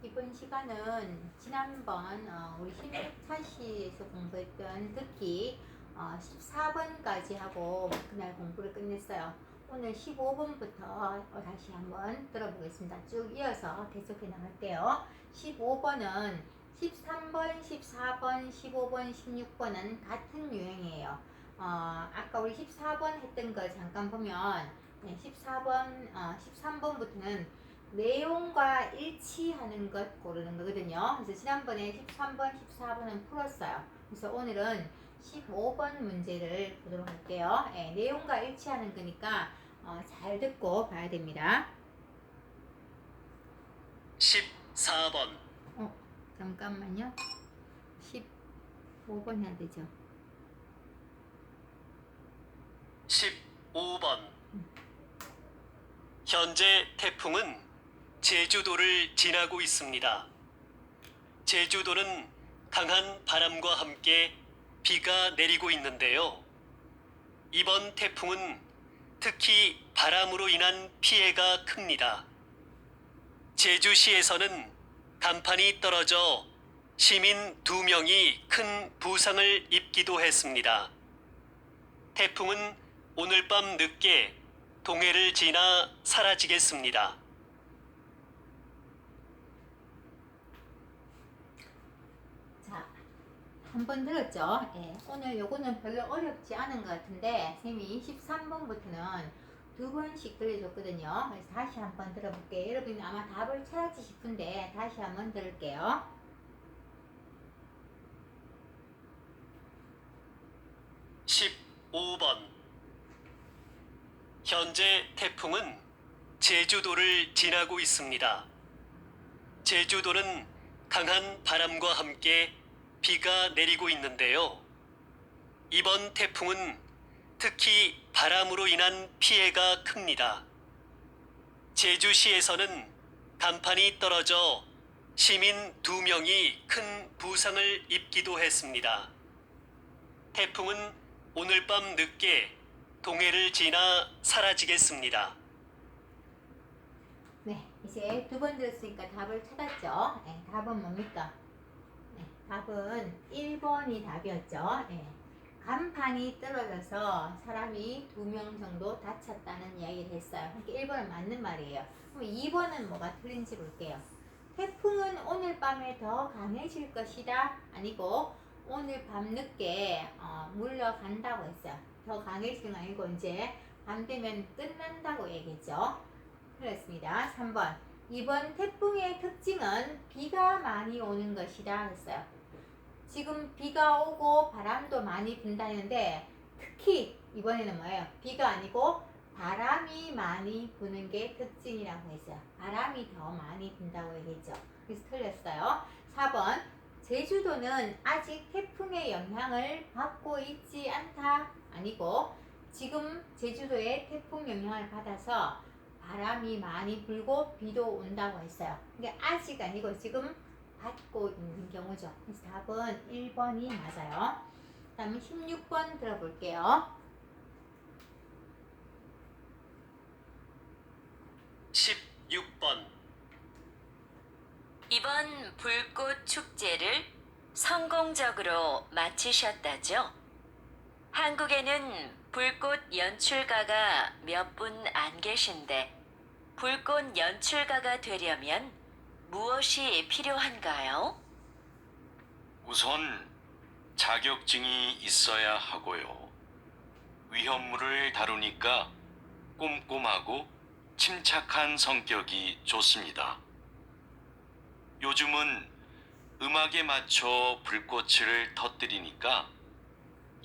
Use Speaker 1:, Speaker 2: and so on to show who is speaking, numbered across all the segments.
Speaker 1: 이번 시간은 지난번 우리 신학차시에서 공부했던 듣기 14번까지 하고 그날 공부를 끝냈어요. 오늘 15번부터 다시 한번 들어보겠습니다. 쭉 이어서 계속해 나갈게요. 15번은 13번, 14번, 15번, 16번은 같은 유형이에요. 아까 우리 14번 했던 거 잠깐 보면 14번, 13번부터는 내용과 일치하는 것 고르는 거거든요. 그래서 지난번에 13번, 14번은 풀었어요. 그래서 오늘은 15번 문제를 보도록 할게요. 내용과 일치하는 거니까 잘 듣고 봐야 됩니다.
Speaker 2: 14번.
Speaker 1: 잠깐만요. 15번 해야 되죠.
Speaker 2: 15번. 현재 태풍은 제주도를 지나고 있습니다. 제주도는 강한 바람과 함께 비가 내리고 있는데요. 이번 태풍은 특히 바람으로 인한 피해가 큽니다. 제주시에서는 간판이 떨어져 시민 2명이 큰 부상을 입기도 했습니다. 태풍은 오늘 밤 늦게 동해를 지나 사라지겠습니다.
Speaker 1: 자, 한번 들었죠? 오늘 요거는 별로 어렵지 않은 것 같은데 쌤이 13번부터는 두 번씩 들려줬거든요. 그래서 다시 한번 들어볼게요. 여러분이 아마 답을 찾았지 싶은데 다시 한번 들을게요.
Speaker 2: 15번. 현재 태풍은 제주도를 지나고 있습니다. 제주도는 강한 바람과 함께 비가 내리고 있는데요. 이번 태풍은 특히 바람으로 인한 피해가 큽니다. 제주시에서는 간판이 떨어져 시민 2명이 큰 부상을 입기도 했습니다. 태풍은 오늘 밤 늦게 동해를 지나 사라지겠습니다.
Speaker 1: 네, 이제 두 번 들었으니까 답을 찾았죠? 답은 뭡니까? 답은 1번이 답이었죠. 간판이 떨어져서 사람이 2명 정도 다쳤다는 이야기를 했어요. 그러니까 1번은 맞는 말이에요. 그럼 2번은 뭐가 틀린지 볼게요. 태풍은 오늘 밤에 더 강해질 것이다? 아니고 오늘 밤늦게 물러간다고 했어요. 더 강해지는 거 아니고 이제 밤 되면 끝난다고 얘기했죠. 그렇습니다. 3번. 이번 태풍의 특징은 비가 많이 오는 것이다 했어요. 지금 비가 오고 바람도 많이 분다는데 특히 이번에는 뭐예요? 비가 아니고 바람이 많이 부는 게 특징이라고 했어요. 바람이 더 많이 분다고 얘기했죠. 그래서 틀렸어요. 4번. 제주도는 아직 태풍의 영향을 받고 있지 않다. 아니고 지금 제주도에 태풍 영향을 받아서 바람이 많이 불고 비도 온다고 했어요. 이게 아직 아니고 지금 받고 있는 경우죠. 그래서 답은 1번이 맞아요. 그 다음에 16번 들어볼게요.
Speaker 2: 16번.
Speaker 3: 이번 불꽃 축제를 성공적으로 마치셨다죠? 한국에는 불꽃 연출가가 몇 분 안 계신데 불꽃 연출가가 되려면 무엇이 필요한가요?
Speaker 4: 우선 자격증이 있어야 하고요. 위험물을 다루니까 꼼꼼하고 침착한 성격이 좋습니다. 요즘은 음악에 맞춰 불꽃을 터뜨리니까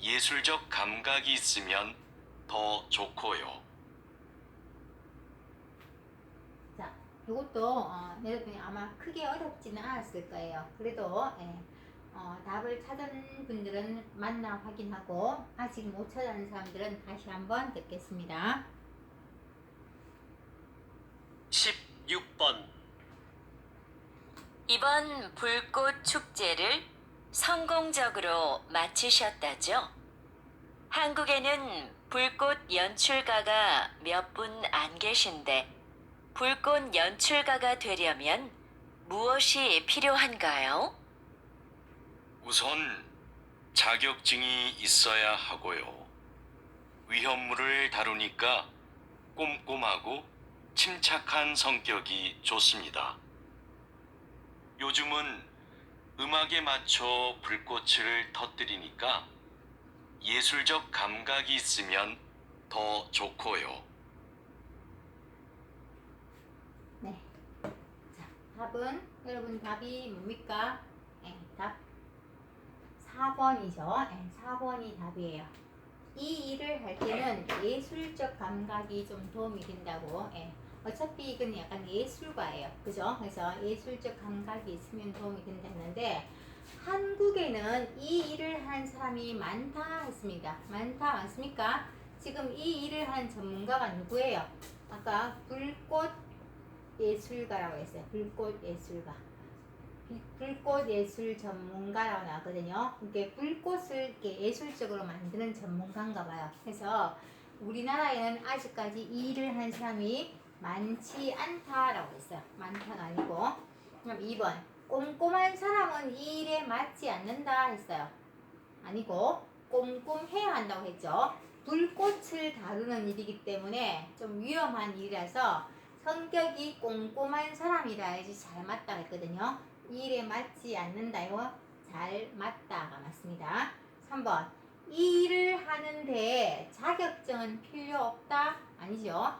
Speaker 4: 예술적 감각이 있으면 더 좋고요.
Speaker 1: 자, 이것도 여러분이 아마 크게 어렵지는 않았을 거예요. 그래도 답을 찾은 분들은 만나 확인하고 아직 못 찾은 사람들은 다시 한번 듣겠습니다.
Speaker 2: 16번.
Speaker 3: 이번 불꽃 축제를 성공적으로 마치셨다죠? 한국에는 불꽃 연출가가 몇 분 안 계신데 불꽃 연출가가 되려면 무엇이 필요한가요?
Speaker 4: 우선 자격증이 있어야 하고요. 위험물을 다루니까 꼼꼼하고 침착한 성격이 좋습니다. 요즘은 음악에 맞춰 불꽃을 터뜨리니까 예술적 감각이 있으면 더 좋고요.
Speaker 1: 네. 자, 답은 여러분 답이 뭡니까? 네, 답 4번이죠. 네, 4번이 답이에요. 이 일을 할 때는 예술적 감각이 좀 도움이 된다고. 예. 어차피 이건 약간 예술가예요. 그죠? 그래서 예술적 감각이 있으면 도움이 된다는데 한국에는 이 일을 한 사람이 많다 했습니다. 많다 많습니까? 지금 이 일을 한 전문가가 누구예요? 아까 불꽃 예술가라고 했어요. 불꽃 예술가. 불꽃 예술 전문가라고 나왔거든요. 이게 불꽃을 이렇게 예술적으로 만드는 전문가인가 봐요. 그래서 우리나라에는 아직까지 이 일을 한 사람이 많지 않다라고 했어요. 많다가 아니고. 그럼 2번. 꼼꼼한 사람은 이 일에 맞지 않는다 했어요. 아니고 꼼꼼해야 한다고 했죠. 불꽃을 다루는 일이기 때문에 좀 위험한 일이라서 성격이 꼼꼼한 사람이라야지 잘 맞다 했거든요. 이 일에 맞지 않는다요. 잘 맞다가 맞습니다. 3번. 이 일을 하는데 자격증은 필요 없다? 아니죠.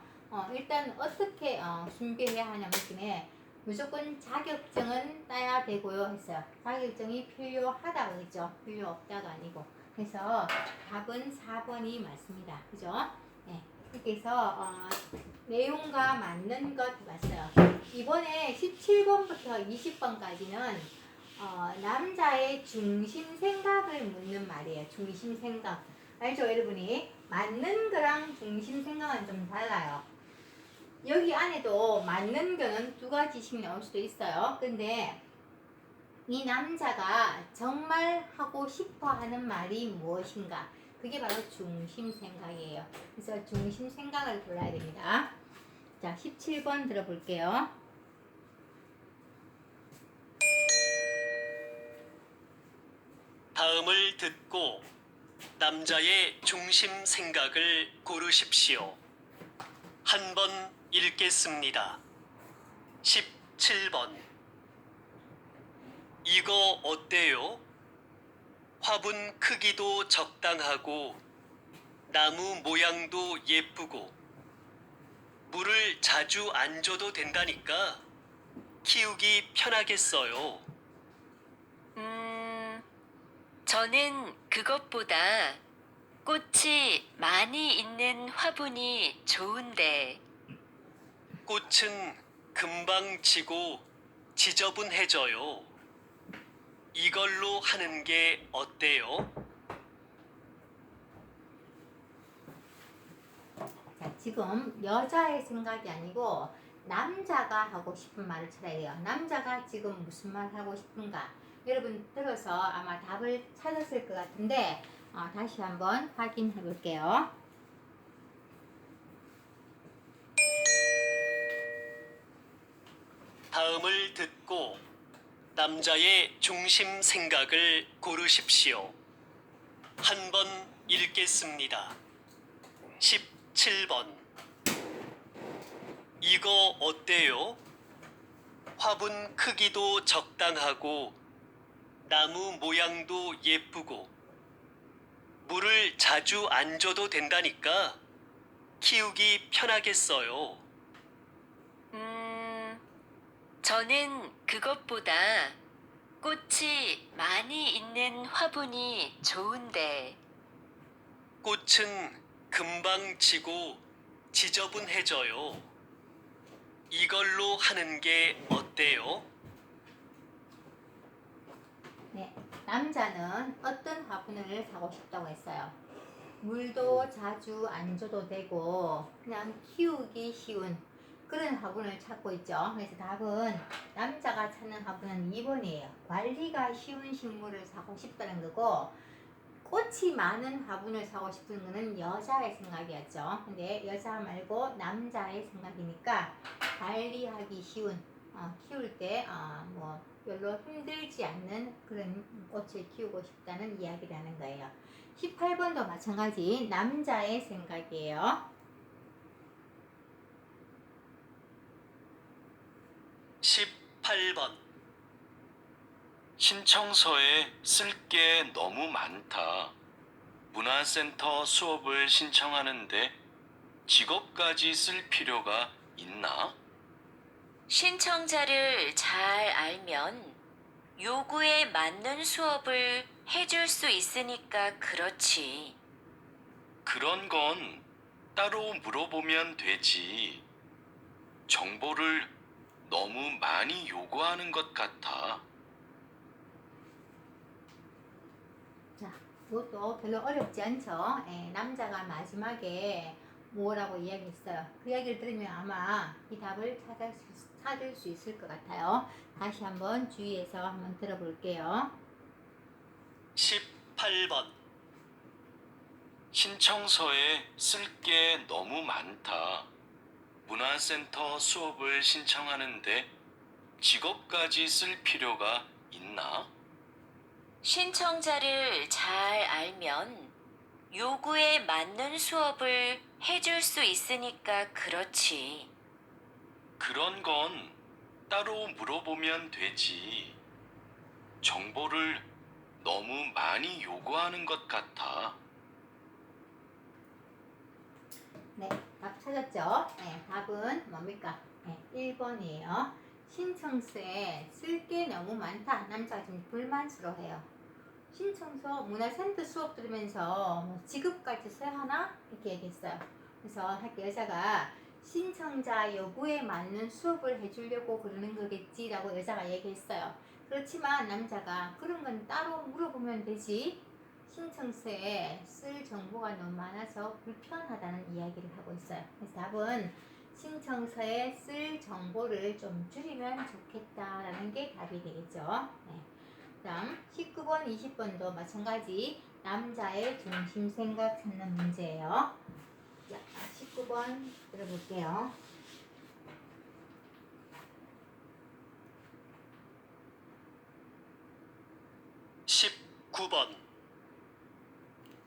Speaker 1: 일단 어떻게 준비해야 하냐 느낌에 무조건 자격증은 따야 되고요 했어요. 자격증이 필요하다고 했죠. 필요 없다가 아니고. 그래서 답은 4번이 맞습니다. 그죠? 네. 이렇게 해서 내용과 맞는 것 봤어요. 이번에 17번부터 20번까지는 남자의 중심 생각을 묻는 말이에요. 중심 생각. 알죠, 여러분이? 맞는 거랑 중심 생각은 좀 달라요. 여기 안에도 맞는 거는 두 가지씩 나올 수도 있어요. 근데 이 남자가 정말 하고 싶어 하는 말이 무엇인가? 그게 바로 중심 생각이에요. 그래서 중심 생각을 골라야 됩니다. 자, 17번 들어볼게요.
Speaker 2: 다음을 듣고 남자의 중심 생각을 고르십시오. 한 번 읽겠습니다. 17번. 이거 어때요? 화분 크기도 적당하고 나무 모양도 예쁘고 물을 자주 안 줘도 된다니까 키우기 편하겠어요.
Speaker 3: 저는 그것보다 꽃이 많이 있는 화분이 좋은데.
Speaker 2: 꽃은 금방 지고 지저분해져요. 이걸로 하는 게 어때요?
Speaker 1: 자, 지금 여자의 생각이 아니고 남자가 하고 싶은 말을 찾아야 돼요. 남자가 지금 무슨 말 하고 싶은가? 여러분 들어서 아마 답을 찾았을 것 같은데 다시 한번 확인해 볼게요.
Speaker 2: 다음을 듣고 남자의 중심 생각을 고르십시오. 한 번 읽겠습니다. 17번. 이거 어때요? 화분 크기도 적당하고 나무 모양도 예쁘고 물을 자주 안 줘도 된다니까 키우기 편하겠어요.
Speaker 3: 저는 그것보다 꽃이 많이 있는 화분이 좋은데.
Speaker 2: 꽃은 금방 지고 지저분해져요. 이걸로 하는 게 어때요?
Speaker 1: 네, 남자는 어떤 화분을 사고 싶다고 했어요. 물도 자주 안 줘도 되고 그냥 키우기 쉬운 그런 화분을 찾고 있죠. 그래서 답은 남자가 찾는 화분은 2번이에요. 관리가 쉬운 식물을 사고 싶다는 거고 꽃이 많은 화분을 사고 싶은 거는 여자의 생각이었죠. 근데 여자 말고 남자의 생각이니까 관리하기 쉬운 키울 때 뭐 별로 힘들지 않는 그런 꽃을 키우고 싶다는 이야기라는 거예요. 18번도 마찬가지 남자의 생각이에요.
Speaker 2: 18번.
Speaker 4: 신청서에 쓸 게 너무 많다. 문화센터 수업을 신청하는데 직업까지 쓸 필요가 있나?
Speaker 3: 신청자를 잘 알면 요구에 맞는 수업을 해줄 수 있으니까 그렇지.
Speaker 4: 그런 건 따로 물어보면 되지. 정보를 너무 많이 요구하는 것 같아.
Speaker 1: 자, 이것도 별로 어렵지 않죠? 예, 남자가 마지막에 뭐라고 이야기했어요. 그 이야기를 들으면 아마 이 답을 찾을 수 있을 것 같아요. 다시 한번 주의해서 한번 들어볼게요.
Speaker 2: 18번.
Speaker 4: 신청서에 쓸 게 너무 많다. 문화센터 수업을 신청하는데 직업까지 쓸 필요가 있나?
Speaker 3: 신청자를 잘 알면 요구에 맞는 수업을 해줄 수 있으니까 그렇지.
Speaker 4: 그런 건 따로 물어보면 되지. 정보를 너무 많이 요구하는 것 같아.
Speaker 1: 네, 답 찾았죠? 네, 답은 뭡니까? 네, 1번이에요. 신청서에 쓸 게 너무 많다. 남자가 좀 불만스러워해요. 신청서 문화센터 수업 들으면서 뭐 지급까지 써야 하나? 이렇게 얘기했어요. 그래서 할때 여자가 신청자 요구에 맞는 수업을 해주려고 그러는 거겠지라고 여자가 얘기했어요. 그렇지만 남자가 그런 건 따로 물어보면 되지. 신청서에 쓸 정보가 너무 많아서 불편하다는 이야기를 하고 있어요. 그래서 답은 신청서에 쓸 정보를 좀 줄이면 좋겠다라는 게 답이 되겠죠. 네. 다음 19번, 20번도 마찬가지 남자의 중심 생각 찾는 문제예요. 자, 19번 들어볼게요.
Speaker 2: (19번)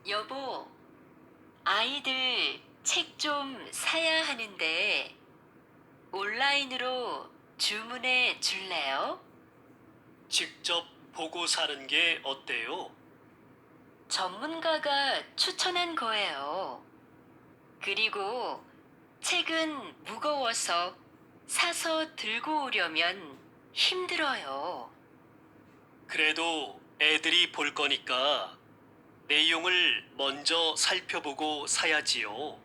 Speaker 3: 여보, 아이들 책 좀 사야 하는데 온라인으로 주문해 줄래요?
Speaker 2: 직접 보고 사는 게 어때요?
Speaker 3: 전문가가 추천한 거예요. 그리고 책은 무거워서 사서 들고 오려면 힘들어요.
Speaker 2: 그래도 애들이 볼 거니까 내용을 먼저 살펴보고 사야지요.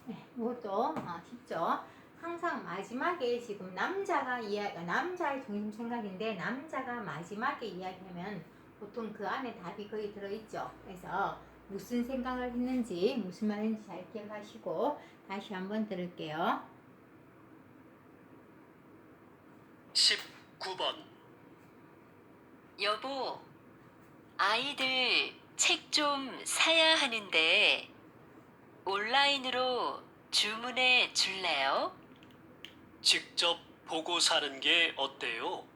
Speaker 1: 네, 이것도 쉽죠. 항상 마지막에 지금 남자의 중심 생각인데 남자가 마지막에 이야기하면 보통 그 안에 답이 거의 들어있죠. 그래서 무슨 생각을 했는지 무슨 말인지 잘 기억하시고 다시 한번 들을게요.
Speaker 2: 19번
Speaker 3: 여보, 아이들 책 좀 사야 하는데 온라인으로 주문해 줄래요?
Speaker 2: 직접 보고 사는 게 어때요?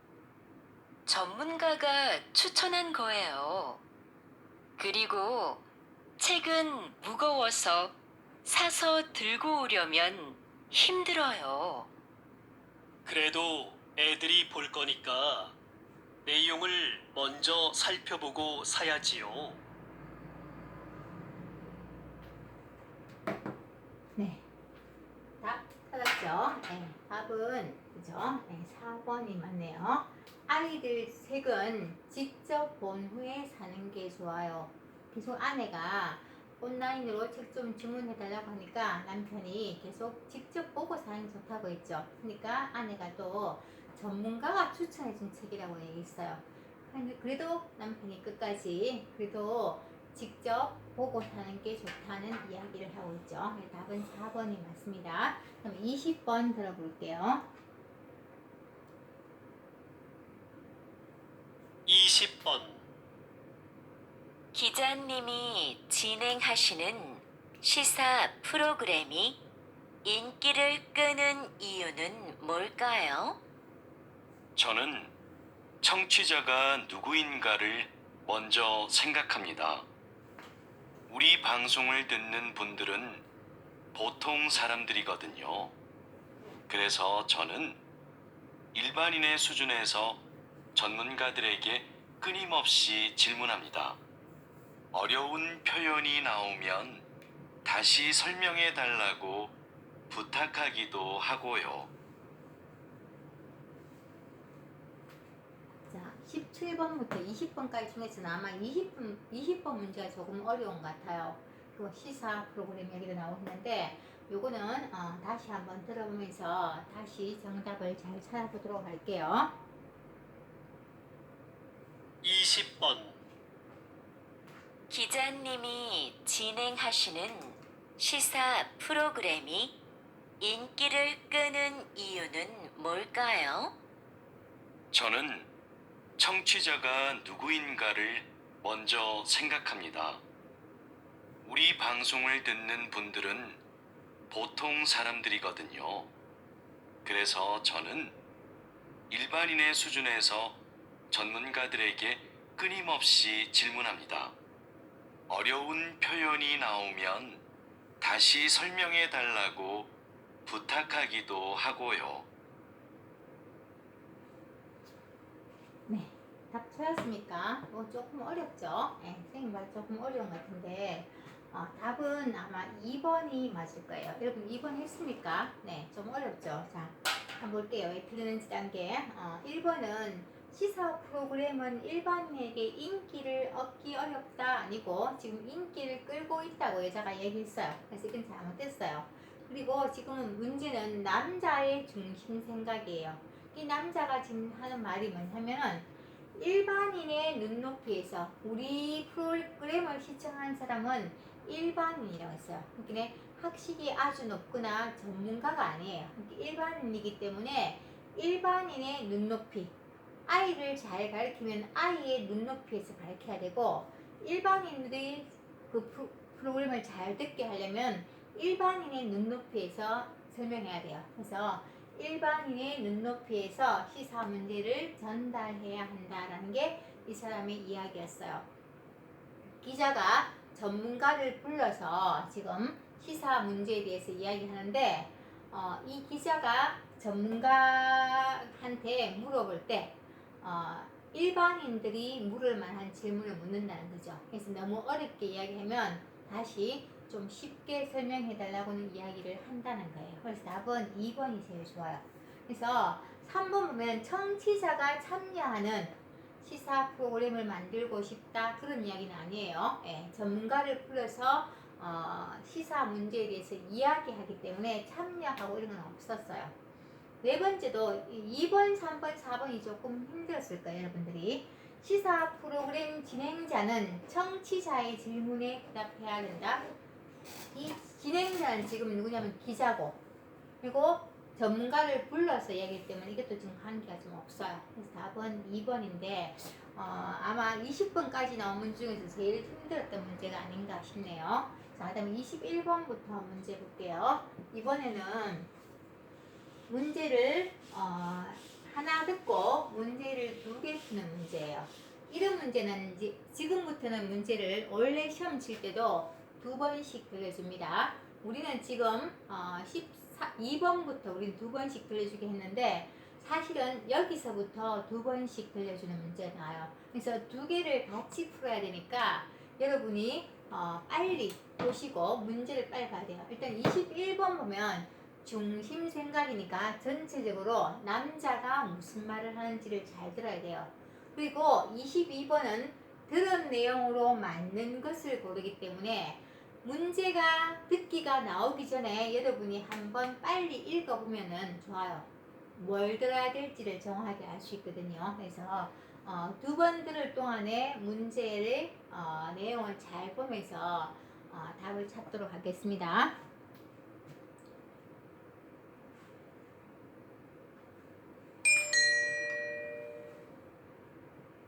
Speaker 3: 전문가가 추천한 거예요. 그리고 책은 무거워서 사서 들고 오려면 힘들어요.
Speaker 2: 그래도 애들이 볼 거니까 내용을 먼저 살펴보고 사야지요.
Speaker 1: 네, 답 찾았죠? 네, 답은 그죠? 네, 4번이 맞네요. 아이들 책은 직접 본 후에 사는 게 좋아요. 계속 아내가 온라인으로 책 좀 주문해달라고 하니까 남편이 계속 직접 보고 사는 게 좋다고 했죠. 그러니까 아내가 또 전문가가 추천해준 책이라고 얘기했어요. 근데 그래도 남편이 끝까지 그래도 직접 보고 사는 게 좋다는 이야기를 하고 있죠. 네, 답은 4번이 맞습니다. 그럼 20번 들어볼게요.
Speaker 2: 20번
Speaker 3: 기자님이 진행하시는 시사 프로그램이 인기를 끄는 이유는 뭘까요?
Speaker 4: 저는 청취자가 누구인가를 먼저 생각합니다. 우리 방송을 듣는 분들은 보통 사람들이거든요. 그래서 저는 일반인의 수준에서 전문가들에게 끊임없이 질문합니다. 어려운 표현이 나오면 다시 설명해 달라고 부탁하기도 하고요.
Speaker 1: 자, 17번부터 20번까지 중에서는 아마 20번 문제가 조금 어려운 것 같아요. 그 시사 프로그램 얘기도 나오는데 요거는 다시 한번 들어보면서 다시 정답을 잘 찾아보도록 할게요.
Speaker 2: 20번.
Speaker 3: 기자님이 진행하시는 시사 프로그램이 인기를 끄는 이유는 뭘까요?
Speaker 4: 저는 청취자가 누구인가를 먼저 생각합니다. 우리 방송을 듣는 분들은 보통 사람들이거든요. 그래서 저는 일반인의 수준에서 전문가들에게 끊임없이 질문합니다. 어려운 표현이 나오면 다시 설명해 달라고 부탁하기도 하고요.
Speaker 1: 네, 답 찾았습니까? 조금 어렵죠? 네, 선생님 말 조금 어려운 것 같은데 답은 아마 2번이 맞을 거예요. 여러분 2번 했습니까? 네, 좀 어렵죠? 자, 한번 볼게요. 왜 틀리는지 단계. 1번은 시사 프로그램은 일반인에게 인기를 얻기 어렵다 아니고 지금 인기를 끌고 있다고 여자가 얘기했어요. 그래서 이건 잘못됐어요. 그리고 지금 문제는 남자의 중심 생각이에요. 이 남자가 지금 하는 말이 뭐냐면 일반인의 눈높이에서 우리 프로그램을 시청하는 사람은 일반인이라고 했어요. 그러니까 학식이 아주 높거나 전문가가 아니에요. 그러니까 일반인이기 때문에 일반인의 눈높이, 아이를 잘 가르치면 아이의 눈높이에서 가르쳐야 되고 일반인들이 그 프로그램을 잘 듣게 하려면 일반인의 눈높이에서 설명해야 돼요. 그래서 일반인의 눈높이에서 시사 문제를 전달해야 한다라는 게 이 사람의 이야기였어요. 기자가 전문가를 불러서 지금 시사 문제에 대해서 이야기하는데 이 기자가 전문가한테 물어볼 때 일반인들이 물을 만한 질문을 묻는다는 거죠. 그래서 너무 어렵게 이야기하면 다시 좀 쉽게 설명해 달라고는 이야기를 한다는 거예요. 그래서 답은 2번이 제일 좋아요. 그래서 3번 보면 청취자가 참여하는 시사 프로그램을 만들고 싶다 그런 이야기는 아니에요. 전문가를 불러서 시사 문제에 대해서 이야기하기 때문에 참여하고 이런 건 없었어요. 네 번째도 2번, 3번, 4번이 조금 힘들었을 거예요, 여러분들이. 시사 프로그램 진행자는 청취자의 질문에 대답해야 된다. 이 진행자는 지금 누구냐면 기자고, 그리고 전문가를 불러서 얘기하기 때문에 이것도 지금 관계가 좀 없어요. 그래서 답은 2번인데 아마 20번까지 나온 문제 중에서 제일 힘들었던 문제가 아닌가 싶네요. 자, 그 다음에 21번부터 문제 볼게요. 이번에는 문제를 하나 듣고 문제를 2개 푸는 문제예요. 이런 문제는 이제 지금부터는 문제를 원래 시험 칠 때도 2번씩 들려줍니다. 우리는 지금 2번부터 우리는 2번씩 들려주게 했는데 사실은 여기서부터 2번씩 들려주는 문제가 나와요. 그래서 2개를 같이 풀어야 되니까 여러분이 빨리 보시고 문제를 빨리 봐야 돼요. 일단 21번 보면 중심 생각이니까 전체적으로 남자가 무슨 말을 하는지를 잘 들어야 돼요. 그리고 22번은 들은 내용으로 맞는 것을 고르기 때문에 문제가 듣기가 나오기 전에 여러분이 한번 빨리 읽어보면 좋아요. 뭘 들어야 될지를 정확하게 알 수 있거든요. 그래서 2번 들을 동안에 문제를 내용을 잘 보면서 답을 찾도록 하겠습니다.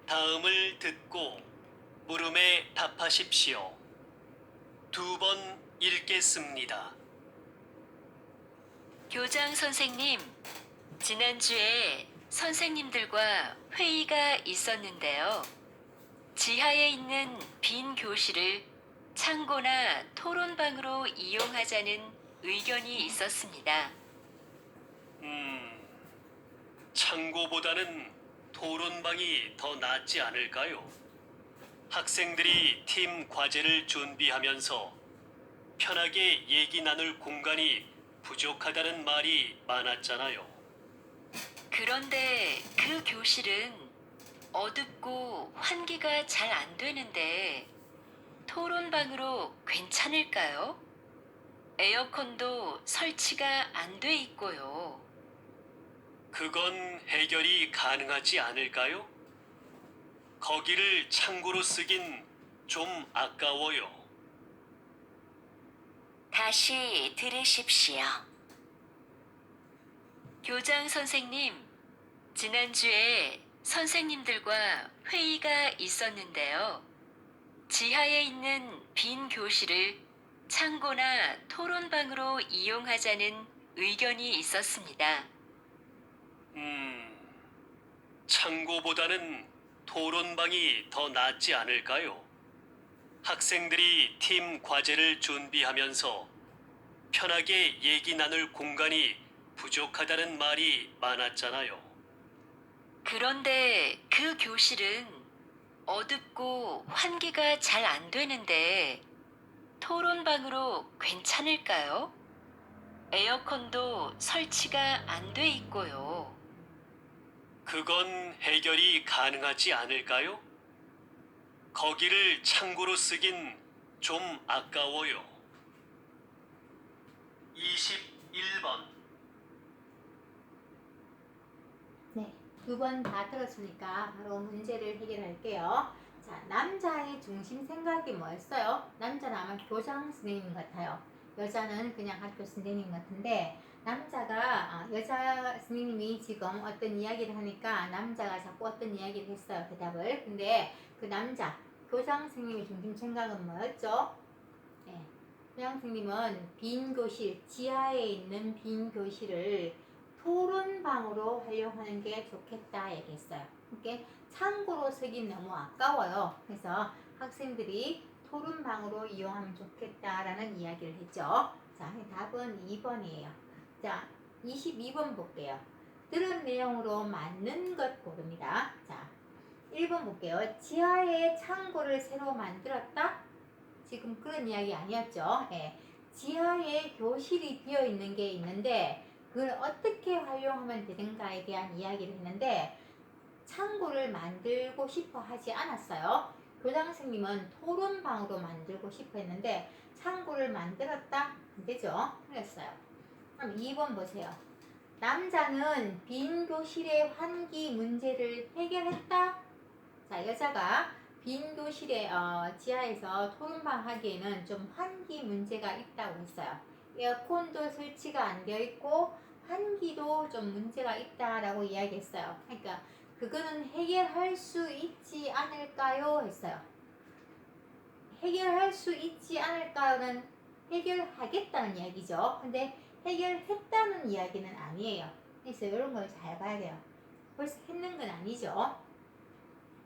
Speaker 2: 다음을 듣고 물음에 답하십시오. 2번 읽겠습니다.
Speaker 3: 교장 선생님, 지난주에 선생님들과 회의가 있었는데요. 지하에 있는 빈 교실을 창고나 토론방으로 이용하자는 의견이 있었습니다.
Speaker 2: 창고보다는 토론방이 더 낫지 않을까요? 학생들이 팀 과제를 준비하면서 편하게 얘기 나눌 공간이 부족하다는 말이 많았잖아요.
Speaker 3: 그런데 그 교실은 어둡고 환기가 잘 안 되는데 토론방으로 괜찮을까요? 에어컨도 설치가 안 돼 있고요.
Speaker 2: 그건 해결이 가능하지 않을까요? 거기를 창고로 쓰긴 좀 아까워요.
Speaker 3: 다시 들으십시오. 교장 선생님, 지난주에 선생님들과 회의가 있었는데요. 지하에 있는 빈 교실을 창고나 토론방으로 이용하자는 의견이 있었습니다.
Speaker 2: 창고보다는 토론방이 더 낫지 않을까요? 학생들이 팀 과제를 준비하면서 편하게 얘기 나눌 공간이 부족하다는 말이 많았잖아요.
Speaker 3: 그런데 그 교실은 어둡고 환기가 잘 안 되는데 토론방으로 괜찮을까요? 에어컨도 설치가 안 돼 있고요.
Speaker 2: 그건 해결이 가능하지 않을까요? 거기를 창고로 쓰긴 좀 아까워요. 21번.
Speaker 1: 네, 두 번 다 들었으니까 바로 문제를 해결할게요. 자, 남자의 중심 생각이 뭐였어요? 남자는 아마 교장 선생님 같아요. 여자는 그냥 학교 선생님 같은데 남자가 여자 선생님이 지금 어떤 이야기를 하니까 남자가 자꾸 어떤 이야기를 했어요. 대답을. 근데 그 남자 교장 선생님의 중심 생각은 뭐였죠? 네, 교장 선생님은 빈 교실, 지하에 있는 빈 교실을 토론방으로 활용하는 게 좋겠다 얘기했어요. 이렇게 창고로 쓰긴 너무 아까워요. 그래서 학생들이 토론방으로 이용하면 좋겠다라는 이야기를 했죠. 자, 답은 2번이에요. 자, 22번 볼게요. 들은 내용으로 맞는 것 고릅니다. 자, 1번 볼게요. 지하에 창고를 새로 만들었다? 지금 그런 이야기 아니었죠. 예. 지하에 교실이 비어 있는 게 있는데 그걸 어떻게 활용하면 되는가에 대한 이야기를 했는데 창고를 만들고 싶어 하지 않았어요. 교장 선생님은 토론방으로 만들고 싶어 했는데 창고를 만들었다? 안 되죠. 그랬어요. 그럼 2번 보세요. 남자는 빈 교실의 환기 문제를 해결했다? 자, 여자가 빈 교실에 지하에서 토론방 하기에는 좀 환기 문제가 있다고 했어요. 에어컨도 설치가 안 되어 있고 환기도 좀 문제가 있다라고 이야기했어요. 그러니까 그거는 해결할 수 있지 않을까요? 했어요. 해결할 수 있지 않을까요는 해결하겠다는 이야기죠. 근데 해결했다는 이야기는 아니에요. 그래서 이런 걸 잘 봐야 돼요. 벌써 했는 건 아니죠.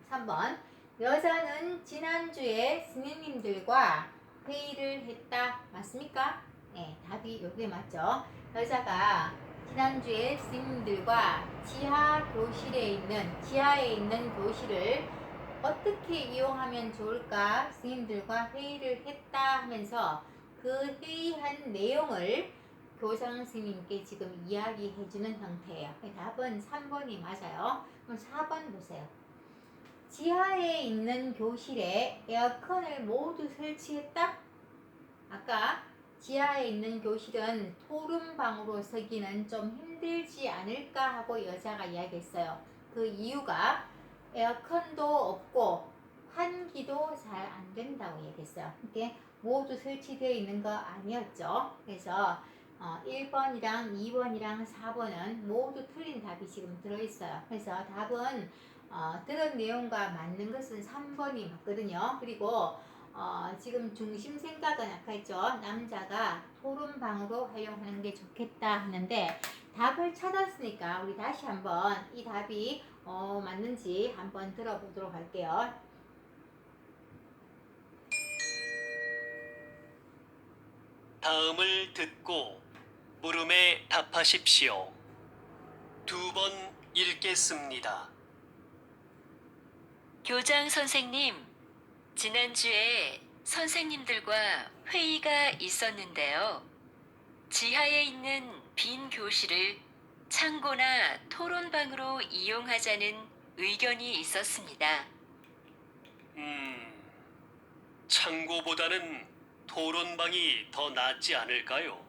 Speaker 1: 3번 여자는 지난주에 스님님들과 회의를 했다. 맞습니까? 네, 답이 여기에 맞죠. 여자가 지난주에 스님들과 지하에 있는 교실을 어떻게 이용하면 좋을까 스님들과 회의를 했다 하면서 그 회의한 내용을 교장 스님께 지금 이야기해 주는 형태예요. 답은 3번이 맞아요. 그럼 4번 보세요. 지하에 있는 교실에 에어컨을 모두 설치했다? 아까 지하에 있는 교실은 토론방으로 쓰기는 좀 힘들지 않을까 하고 여자가 이야기했어요. 그 이유가 에어컨도 없고 환기도 잘 안 된다고 얘기했어요. 이게 모두 설치되어 있는 거 아니었죠. 그래서 1번이랑 2번이랑 4번은 모두 틀린 답이 지금 들어있어요. 그래서 답은 들은 내용과 맞는 것은 3번이 맞거든요. 그리고 지금 중심 생각은 아까 했죠. 남자가 토론방으로 활용하는 게 좋겠다 하는데 답을 찾았으니까 우리 다시 한번 이 답이 맞는지 한번 들어보도록 할게요.
Speaker 2: 다음을 듣고 물음에 답하십시오. 두 번 읽겠습니다.
Speaker 3: 교장 선생님, 지난주에 선생님들과 회의가 있었는데요. 지하에 있는 빈 교실을 창고나 토론방으로 이용하자는 의견이 있었습니다.
Speaker 2: 창고보다는 토론방이 더 낫지 않을까요?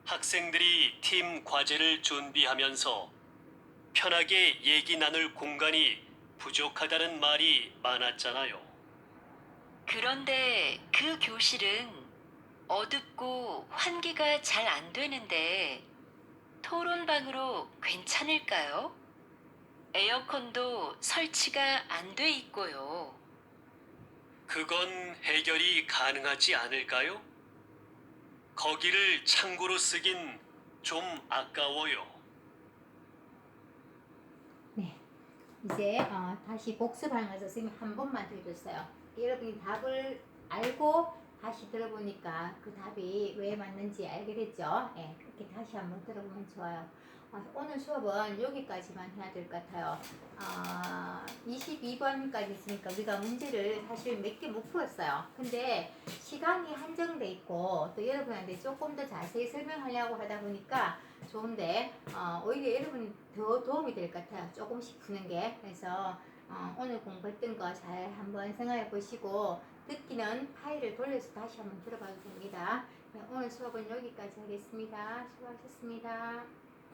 Speaker 2: 학생들이 팀 과제를 준비하면서 편하게 얘기 나눌 공간이 부족하다는 말이 많았잖아요.
Speaker 3: 그런데 그 교실은 어둡고 환기가 잘 안 되는데 토론방으로 괜찮을까요? 에어컨도 설치가 안 돼 있고요.
Speaker 2: 그건 해결이 가능하지 않을까요? 거기를 창고로 쓰긴 좀 아까워요.
Speaker 1: 네, 이제 다시 복습하는 것을 선생님이 한 번만 더 해줬어요. 여러분이 답을 알고 다시 들어보니까 그 답이 왜 맞는지 알게 됐죠? 네, 그렇게 다시 한번 들어보면 좋아요. 오늘 수업은 여기까지만 해야 될 것 같아요. 22번까지 있으니까 우리가 문제를 사실 몇 개 못 풀었어요. 근데 시간이 한정돼 있고 또 여러분한테 조금 더 자세히 설명하려고 하다 보니까 좋은데 오히려 여러분 더 도움이 될 것 같아요. 조금씩 푸는 게. 그래서 오늘 공부했던 거 잘 한번 생각해 보시고 듣기는 파일을 돌려서 다시 한번 들어봐도 됩니다. 오늘 수업은 여기까지 하겠습니다. 수고하셨습니다.